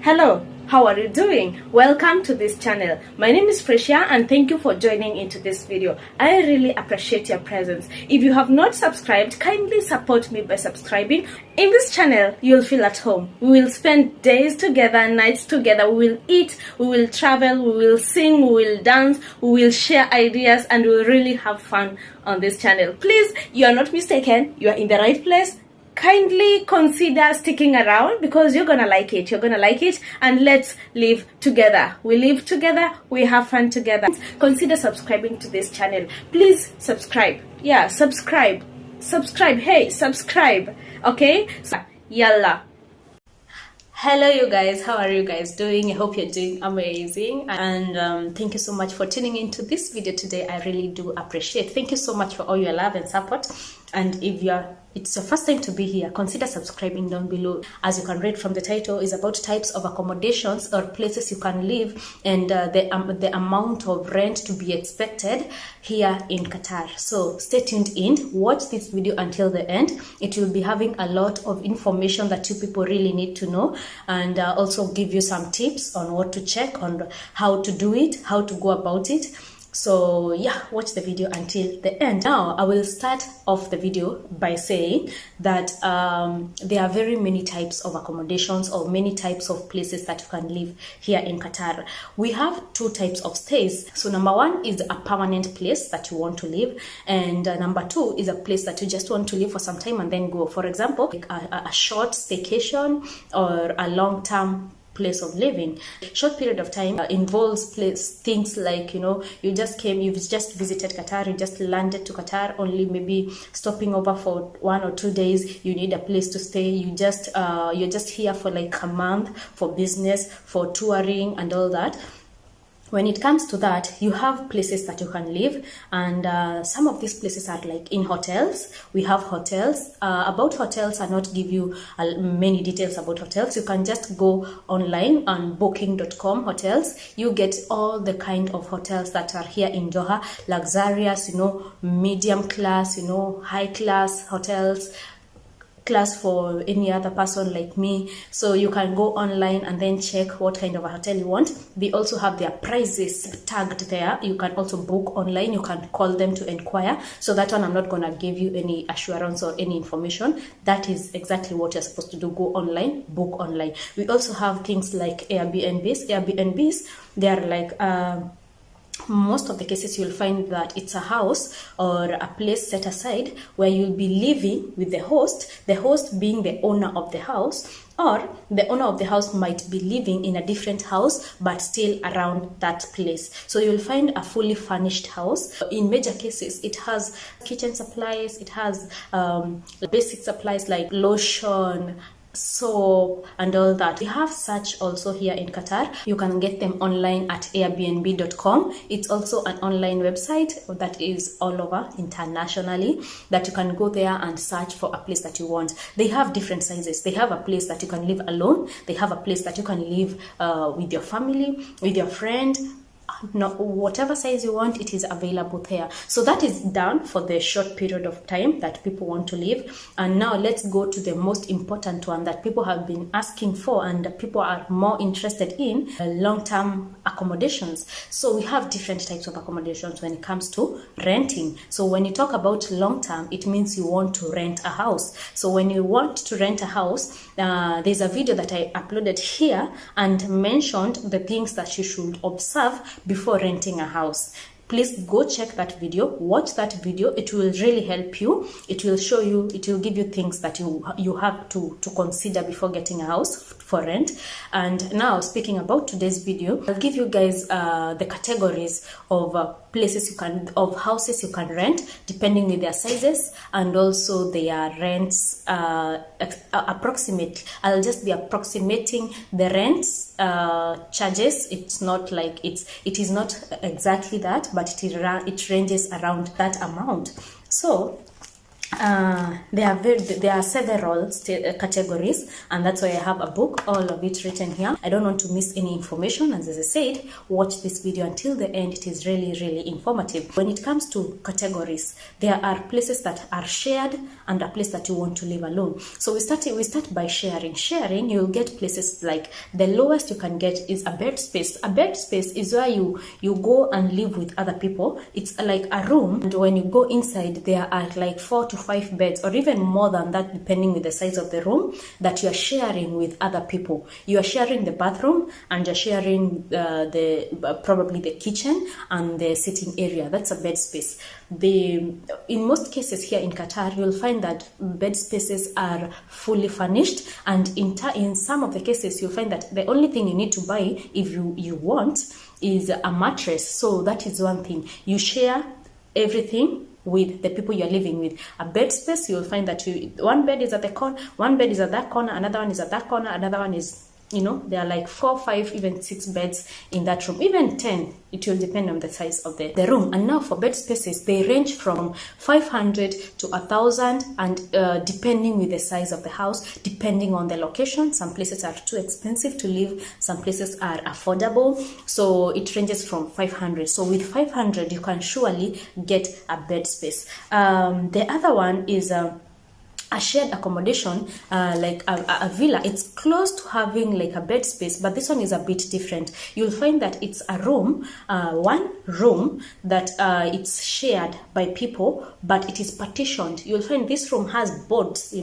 Hello, how are you doing? Welcome to this channel. My name is Frashia and thank you for joining into this video. I really appreciate your presence. If you have not subscribed, kindly support me by subscribing. In this channel, you'll feel at home. We will spend days together, nights together. We will eat, we will travel, we will sing, we will dance, we will share ideas, and we will really have fun on this channel. Please, you are not mistaken. You are in the right place. Kindly consider sticking around because you're gonna like it. You're gonna like it, and let's live together. We live together, we have fun together. Consider subscribing to this channel. Please subscribe. Yeah, subscribe. Hey, subscribe. Okay? So, yalla. Hello you guys, how are you guys doing? I hope you're doing amazing, and thank you so much for tuning into this video today. I really do appreciate. Thank you so much for all your love and support. And if it's your first time to be here, consider subscribing down below. As you can read from the title, is about types of accommodations or places you can live, and the amount of rent to be expected here in Qatar. So stay tuned in, watch this video until the end. It will be having a lot of information that you people really need to know, and also give you some tips on what to check, on how to do it, how to go about it. So yeah, watch the video until the end. Now I will start off the video by saying that there are very many types of accommodations or many types of places that you can live here in Qatar. We have two types of stays. So number one is a permanent place that you want to live, and number two is a place that you just want to live for some time and then go. For example, like a short staycation or a long-term place of living. Short period of time involves things like, you just came, you've just visited Qatar, you just landed to Qatar, only maybe stopping over for 1 or 2 days. You need a place to stay. You're just here for like a month for business, for touring and all that. When it comes to that, you have places that you can live, and some of these places are like in hotels. We have hotels. About hotels, I'll not give you many details about hotels. You can just go online on booking.com hotels. You get all the kind of hotels that are here in Doha, luxurious, medium class, high class hotels, class for any other person like me. So you can go online and then check what kind of a hotel you want. They also have their prices tagged there. You can also book online. You can call them to inquire. So that one, I'm not going to give you any assurance or any information. That is exactly what you're supposed to do. Go online, book online. We also have things like Airbnbs. They are like most of the cases you'll find that it's a house or a place set aside where you'll be living with the host being the owner of the house, or the owner of the house might be living in a different house but still around that place. So you'll find a fully furnished house. In major cases, it has kitchen supplies, it has basic supplies like lotion, soap and all that. We have such also here in Qatar. You can get them online at airbnb.com. It's also an online website that is all over internationally, that you can go there and search for a place that you want. They have different sizes. They have a place that you can live alone. They have a place that you can live with your family, with your friend. No, whatever size you want, it is available there. So that is done for the short period of time that people want to live. And now let's go to the most important one that people have been asking for and people are more interested in, long-term accommodations. So we have different types of accommodations when it comes to renting. So when you talk about long-term, it means you want to rent a house. So when you want to rent a house, there's a video that I uploaded here and mentioned the things that you should observe before renting a house. Please go check that video, watch that video. It will really help you. It will show you, it will give you things that you have to consider before getting a house for rent. And now, speaking about today's video, I'll give you guys the categories of places of houses you can rent depending with their sizes, and also their rents approximate. I'll just be approximating the rents charges. It's not like it is not exactly that, but it ranges around that amount. So there are several categories, and that's why I have a book, all of it written here. I don't want to miss any information, and as I said, watch this video until the end. It is really informative. When it comes to categories, there are places that are shared and a place that you want to live alone. So we start by sharing. You'll get places like, the lowest you can get is a bed space. A bed space is where you go and live with other people. It's like a room, and when you go inside, there are like 4 to 5 beds, or even more than that, depending with the size of the room, that you are sharing with other people. You are sharing the bathroom, and you're sharing probably the kitchen and the sitting area. That's a bed space. In most cases here in Qatar, you'll find that bed spaces are fully furnished, and in some of the cases, you'll find that the only thing you need to buy, if you want, is a mattress. So that is one thing. You share everything with the people you're living with. A bed space, you'll find that one bed is at the corner, one bed is at that corner, another one is at that corner, another one is, there are like 4, 5, even 6 beds in that room, even 10. It will depend on the size of the room. And now for bed spaces, they range from 500 to 1,000, and depending with the size of the house, depending on the location. Some places are too expensive to live, some places are affordable, so it ranges from 500. So with 500, you can surely get a bed space. The other one is a shared accommodation, like a villa. It's close to having like a bed space, but this one is a bit different. You'll find that it's a room, one room that it's shared by people, but it is partitioned. You'll find this room has boards,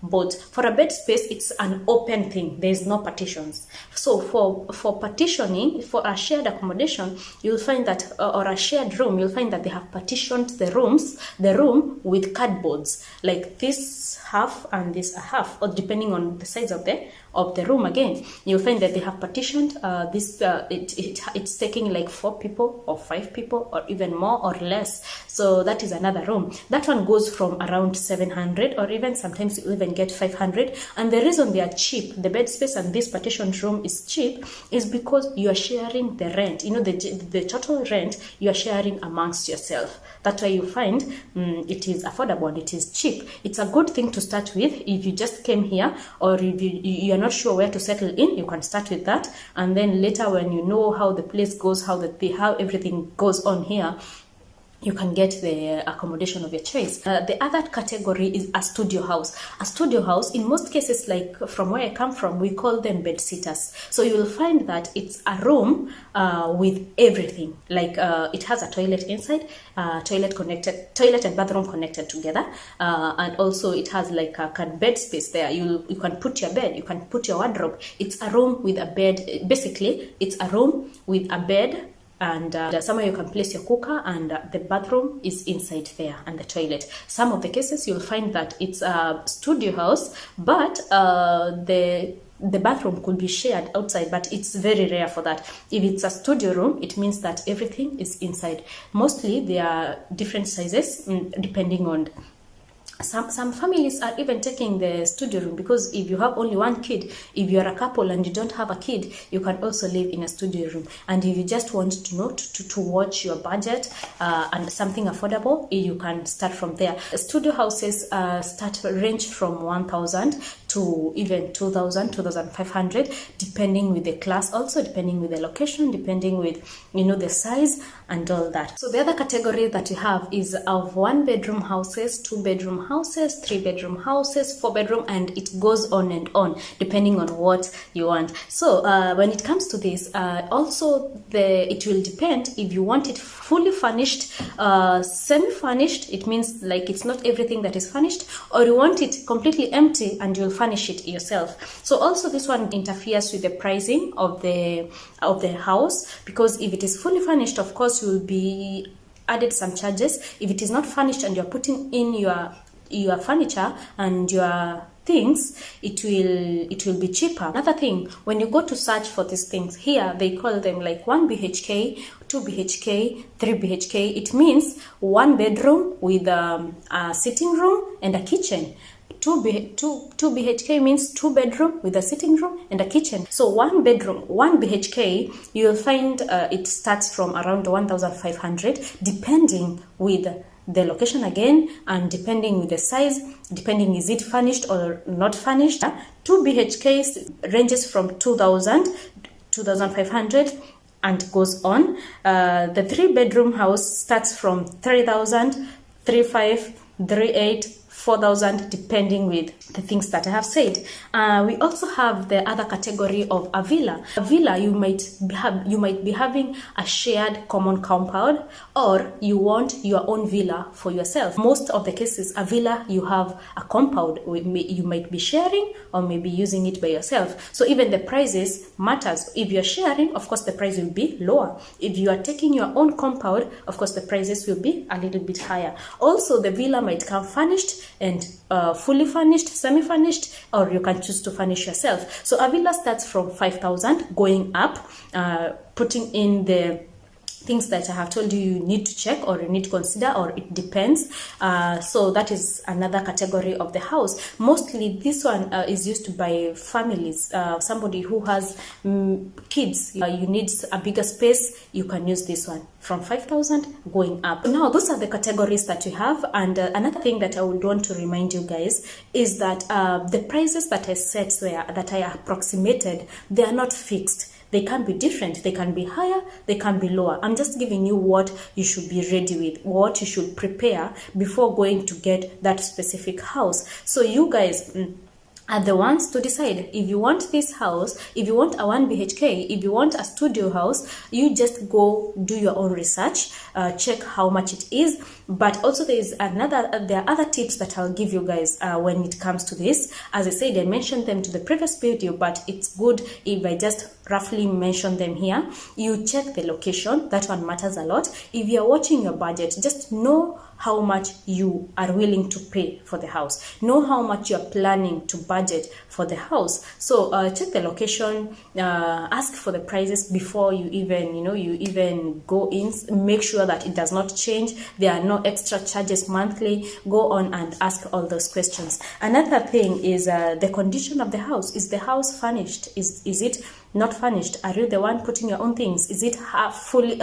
boards. For a bed space, it's an open thing. There's no partitions. So for partitioning, for a shared accommodation, you'll find that, or a shared room, you'll find that they have partitioned the room with cardboards, like this half and this half, or depending on the size of the room. Again, you'll find that they have partitioned it's taking like 4 people or 5 people, or even more or less. So that is another room. That one goes from around 700, or even sometimes you even get 500. And the reason they are cheap, the bed space and this partitioned room is cheap, is because you are sharing the rent. The total rent you are sharing amongst yourself. That's why you find it is affordable and it is cheap. It's a good thing to start with. If you just came here, or if you are not sure where to settle in, you can start with that, and then later, when you know how the place goes, how everything goes on here, you can get the accommodation of your choice. The other category is a studio house. A studio house, in most cases, like from where I come from, we call them bed sitters. So you will find that it's a room with everything. Like it has a toilet inside, toilet and bathroom connected together, and also it has like a bed space there. You can put your bed, you can put your wardrobe. It's a room with a bed. Basically, it's a room with a bed, and somewhere you can place your cooker, and the bathroom is inside there, and the toilet. Some of the cases you'll find that it's a studio house, but the bathroom could be shared outside, but it's very rare for that. If it's a studio room, it means that everything is inside. Mostly they are different sizes, depending on some families are even taking the studio room, because if you have only one kid, if you're a couple and you don't have a kid, you can also live in a studio room. And if you just want to watch your budget and something affordable, you can start from there. Studio houses range from 1,000 to even 2,000, 2,500, depending with the class, also depending with the location, depending with the size and all that. So the other category that we have is of 1-bedroom houses, 2-bedroom houses, 3-bedroom houses, 4-bedroom, and it goes on and on depending on what you want. So when it comes to this, also it will depend if you want it fully furnished, semi-furnished. It means like it's not everything that is furnished, or you want it completely empty and you'll furnish it yourself. So also this one interferes with the pricing of the house, because if it is fully furnished, of course, you will be added some charges. If it is not furnished and you're putting in your furniture and your things, it will be cheaper. Another thing, when you go to search for these things here, they call them like 1 BHK, 2 BHK, 3 BHK. It means 1 bedroom with a sitting room and a kitchen. 2 BHK means 2 bedroom with a sitting room and a kitchen. So 1 bedroom, 1 BHK, you'll find it starts from around 1,500, depending with the location again, and depending with the size, depending is it furnished or not furnished. 2 BHKs ranges from 2,000, 2,500 and goes on. The 3-bedroom house starts from 3,000, 3,500, 3,800, 4,000, depending with the things that I have said. We also have the other category of a villa. A villa, you might be having a shared common compound, or you want your own villa for yourself. Most of the cases, a villa, you have a compound you might be sharing or maybe using it by yourself. So even the prices matters. If you're sharing, of course the price will be lower. If you are taking your own compound, of course the prices will be a little bit higher. Also, the villa might come furnished and fully furnished, semi-furnished, or you can choose to furnish yourself. So a villa starts from 5,000 going up, putting in the things that I have told you need to check or you need to consider, or it depends. So that is another category of the house. Mostly this one is used by families. Somebody who has kids, you need a bigger space, you can use this one from 5,000 going up. Now those are the categories that you have. And another thing that I would want to remind you guys is that the prices that I set there, that I approximated, they are not fixed. They can be different, they can be higher, they can be lower. I'm just giving you what you should be ready with, what you should prepare before going to get that specific house. So you guys are the ones to decide if you want this house, if you want a 1 BHK, if you want a studio house. You just go do your own research, check how much it is. But also there are other tips that I'll give you guys when it comes to this. As I said, I mentioned them to the previous video, but it's good if I just roughly mention them here. You check the location, that one matters a lot. If you're watching your budget, just know how much you are willing to pay for the house. Know how much you're planning to budget for the house. So check the location, ask for the prices before you even go in. Make sure that it does not change. There are no extra charges monthly. Go on and ask all those questions. Another thing is the condition of the house. Is the house furnished? Is it not furnished? Are you the one putting your own things? Is it fully,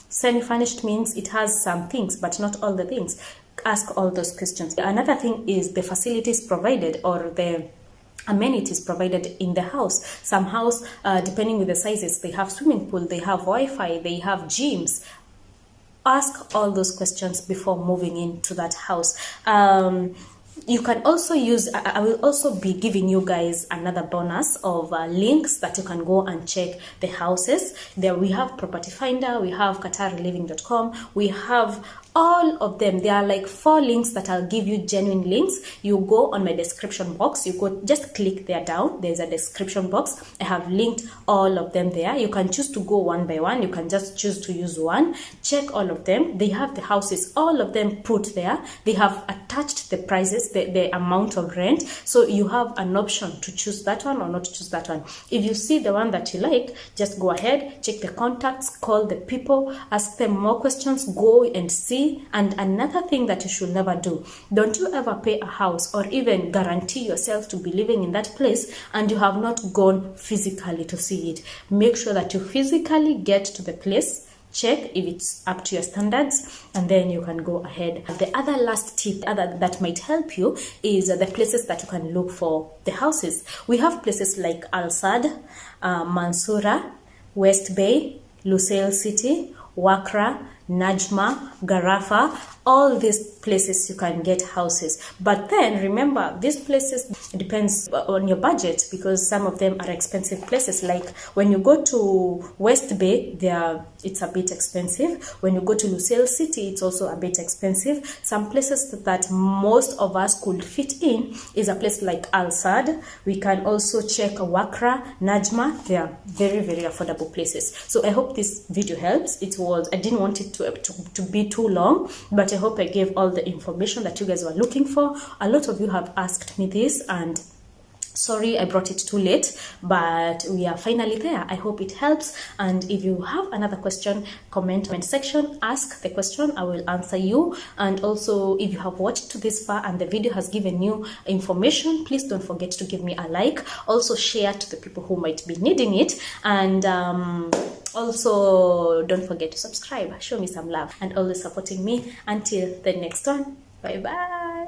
semi-furnished means it has some things, but not all the things. Ask all those questions. Another thing is the facilities provided or the amenities provided in the house. Some house, depending with the sizes, they have swimming pool, they have Wi-Fi, they have gyms. Ask all those questions before moving into that house. You can also use, I will also be giving you guys another bonus of links that you can go and check the houses. There we have Property Finder, we have QATARliving.com, we have all of them. There are like 4 links that I'll give you, genuine links. You go on my description box, you go just click there down, there's a description box. I have linked all of them there. You can choose to go one by one, you can just choose to use one. Check all of them. They have the houses, all of them put there. They have attached the prices, the amount of rent, so you have an option to choose that one or not to choose that one. If you see the one that you like, just go ahead, check the contacts, call the people, ask them more questions, go and see. And another thing that you should never do, don't you ever pay a house or even guarantee yourself to be living in that place and you have not gone physically to see it. Make sure that you physically get to the place, check if it's up to your standards, and then you can go ahead. The other last tip that might help you is the places that you can look for the houses. We have places like Al Sadd, Mansoura, West Bay, Lusail City, Wakra, Najma, Garafa, all these places you can get houses. But then remember, these places, it depends on your budget, because some of them are expensive places. Like when you go to West Bay, it's a bit expensive. When you go to Lusail City, it's also a bit expensive. Some places that most of us could fit in is a place like Al Sadd. We can also check Wakra, Najma. They are very, very affordable places. So I hope this video helps. I didn't want it to be too long, but I hope I gave all the information that you guys were looking for. A lot of you have asked me this, and Sorry I brought it too late, but we are finally there. I hope it helps. And if you have another question, comment section, ask the question, I will answer you. And also, if you have watched to this far and the video has given you information, please don't forget to give me a like. Also share to the people who might be needing it. And also don't forget to subscribe. Show me some love and always supporting me. Until the next one, bye bye.